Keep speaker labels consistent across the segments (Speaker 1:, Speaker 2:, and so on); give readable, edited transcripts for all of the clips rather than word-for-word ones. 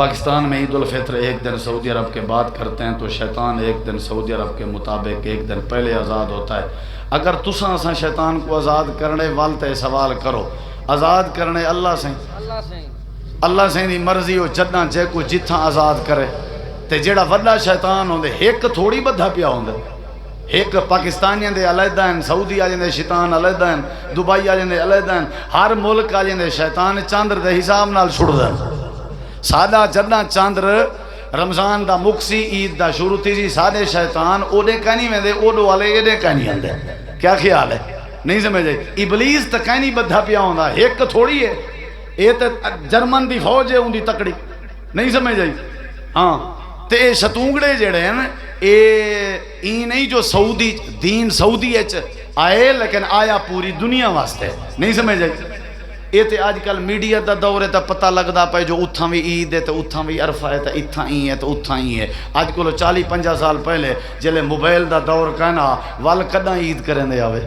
Speaker 1: پاکستان میں عید الفطر ایک دن سعودی عرب کے بعد کرتے ہیں تو شیطان ایک دن سعودی عرب کے مطابق ایک دن پہلے آزاد ہوتا ہے۔ اگر تساں اساں شیطان کو آزاد کرنے والتے سوال کرو، آزاد کرنے اللہ سے دی مرضی ہو جداں جے کو جتھاں آزاد کرے تے جیڑا وڈا شیطان ہوندے ایک تھوڑی بدھا پیا ہوندے، ایک پاکستانیاں دے علیحدہ ہیں، سعودی آجیں دے شیطان علیحدہ ہیں، دبئی آجیں دے علیحدہ ہیں، ہر ملک آجیں دے شیطان چاندر دے حساب نال چھڑ دیں۔ سادہ جداں چاندر رمضان دا مکسی عید دا شروع تھی جی سادے شیطان اوڈے کہنی میں دے اوڈو والے ایڈے کہنی اندے۔ کیا خیال ہے؟ نہیں سمجھے؟ ابلیس تا کہنی بدھا پیا ہوندا ایک تھوڑی ہے، یہ تے جرمن دی فوج ہے ان دی تکڑی، نہیں سمجھے؟ ہاں تے اے شتونگڑے جڑے ہیں اے نہیں جو سعودی دین سعودی اچ آئے لیکن آیا پوری دنیا واسطے، نہیں سمجھے؟ یہ تے آج کل میڈیا دا دور ہے تا پتہ لگدا پے جو اتھاں بھی عید ہے تے اتھاں بھی عرفہ ہے تے اتھاں ہی ہے تے اتھاں ہی ہے۔ آج کلو 40-50 سال پہلے جلے موبائل دا دور کہنا وال کداں عید کرن دے آوے،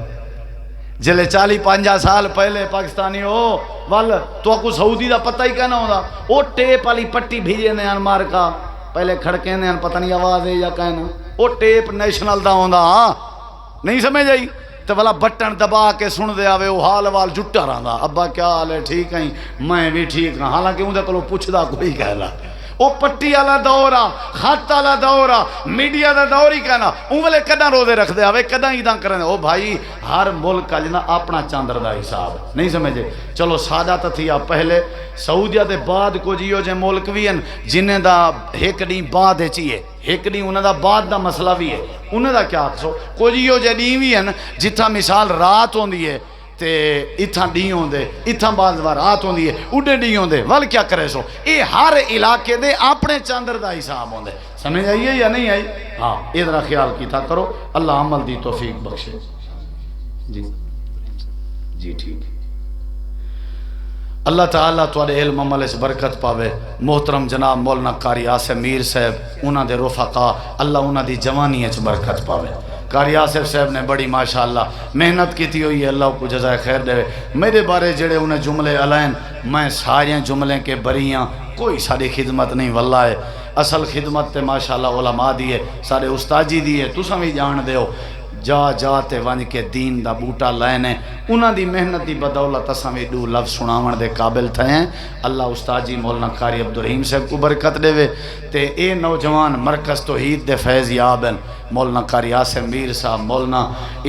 Speaker 1: جلے 40-50 سال پہلے پاکستانی ہو وال تو کو سعودی دا پتہ ہی کہنا ہوندا، او ٹیپ والی پٹی بھیجے نے مار کا پہلے کھڑکے نے پتہ نہیں آواز ہے یا کہنا او ٹیپ نیشنل دا ہوندا، نہیں سمجھ آئی؟ تو والا بٹن دبا کے سن دے آوے وہ حال وال جٹا رہا ابا کیا حال ہے ٹھیک ہیں میں بھی ٹھیک ہاں، حالانکہ اندر کلو پوچھدا کوئی کہلا وہ پٹی والا دور آ خط والا دور آ میڈیا دا دور ہی کہنا انہوں کداں روزے رکھ دے آوے کداں عیداں کرن دے۔ او بھائی ہر ملک کا جنا اپنا چاندر دا حساب، نہیں سمجھے؟ چلو سادہ تا تھیا پہلے سعودیہ دے بعد کو جیو جے ملک بھی ہیں جنہیں دا ایک ڈی بعد چیئے ایک نہیں انہوں دا بعد دا مسئلہ بھی ہے، انہوں دا کیا سو کوئی یہ جو ڈی بھی ہیں جتھا مثال رات ہوندی ہے تے اتھاں ڈی ہوندے اتھاں بعض بار رات ہوندی ہے اڈے ڈی ہوندے وال کیا کرے سو اے ہر علاقے دے اپنے چاندر دا حساب ہوندے، سمجھ آئیے یا نہیں آئی؟ ہاں ادھر خیال کیتا کرو، اللہ عمل دی توفیق بخشے۔ جی ٹھیک ہے، اللہ تعالیٰ توڑے علم عمل اس برکت پاوے۔ محترم جناب مولانا قاری آصف میر صاحب انہاں دے رفقا اللہ انہاں دی جوانی اچ برکت پاوے۔ قاری آصف صاحب نے بڑی ماشاءاللہ محنت کی تھی ہوئی ہے، اللہ کو جزائے خیر دے۔ میرے بارے جڑے انہیں جملے علائن میں سارے جملے کے بریاں کوئی ساری خدمت نہیں واللہ ہے، اصل خدمت تے ماشاءاللہ علماء دیئے سارے استاجی دیئے تساں بھی جان دے ہو جا تے ونج کے دین دا بوٹا لائنے انہاں دی محنت دی بدولت اساں وی دو لفظ سناون دے قابل تھے ہیں۔ اللہ استاد جی مولانا قاری عبدالرحیم صاحب کو برکت دے وے تے اے نوجوان مرکز توحید دے فیض یاب ہیں، مولانا قاری آصف میر صاحب، مولانا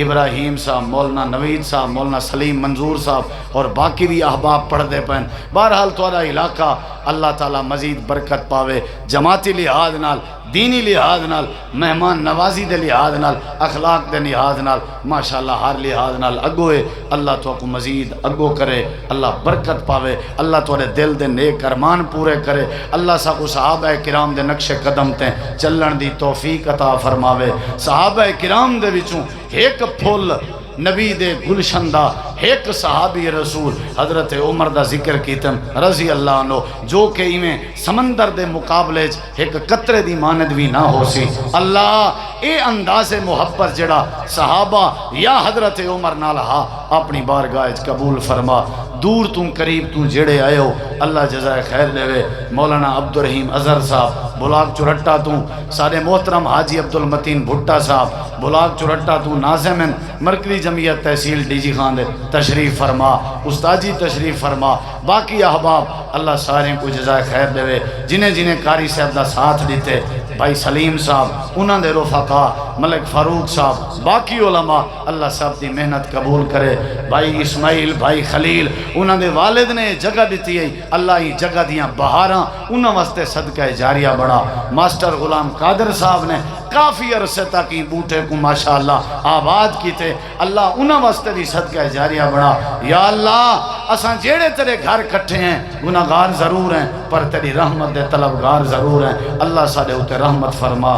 Speaker 1: ابراہیم صاحب، مولانا نوید صاحب، مولانا سلیم منظور صاحب اور باقی بھی احباب پڑھ دے پہن۔ بہرحال توڑا علاقہ اللہ تعالیٰ مزید برکت پاوے، جماعتی لحاظ نال دینی لحاظ نال مہمان نوازی دے لحاظ نال اخلاق دے لحاظ نال ماشاءاللہ ہر لحاظ نال اگو ہے، اللہ تو کو مزید اگو کرے، اللہ برکت پاوے، اللہ توڑے دل دے نیک ارمان پورے کرے، اللہ سا کو صحابہ کرام دے نقش قدم تے چلن دی توفیق عطا فرماوے۔ صحابہ کرام دے وچوں ایک پھول نبی دے گلشن دا ایک صحابی رسول حضرت عمر دا ذکر کیتن رضی اللہ عنہ جو کہ ایمیں سمندر دے مقابلے ایک قطرے دی ماند بھی نہ ہو سی۔ اللہ اے انداز محبت جڑا صحابہ یا حضرت عمر نالہا اپنی بارگاہ قبول فرما۔ دور تم قریب تم جڑے آئے ہو اللہ جزائے خیر دے وے۔ مولانا عبدالرحیم اظہر صاحب بلاک چرٹا تم، سارے محترم حاجی عبدالمتین بھٹا صاحب بلاک چرٹا تم، ناظمین مرکزی جمعیت تحصیل ڈی جی خان دے تشریف فرما، استاجی تشریف فرما، باقی احباب اللہ سارے کو جزائے خیر دے وے۔ جنہیں قاری صاحب دا ساتھ دیتے بھائی سلیم صاحب انہاں دے رفقا ملک فاروق صاحب باقی علماء اللہ صاحب دی محنت قبول کرے۔ بھائی اسماعیل بھائی خلیل انہاں دے والد نے جگہ دیتی ہے، اللہ ہی جگہ دیاں بہاراں انہاں واسطے صدقہ جاریہ بڑا۔ ماسٹر غلام قادر صاحب نے کافی عرصے تک ہی بوٹے کو ماشاءاللہ آباد کی تھے، اللہ انہاں واسطے بھی صدقہ جاریہ بڑا۔ یا اللہ اساں جیڑے تیرے گھر کٹھے ہیں گناہگار ضرور ہیں پر تیری رحمت دے طلبگار ضرور ہیں، اللہ ساڑے ہوتے رحمت فرما۔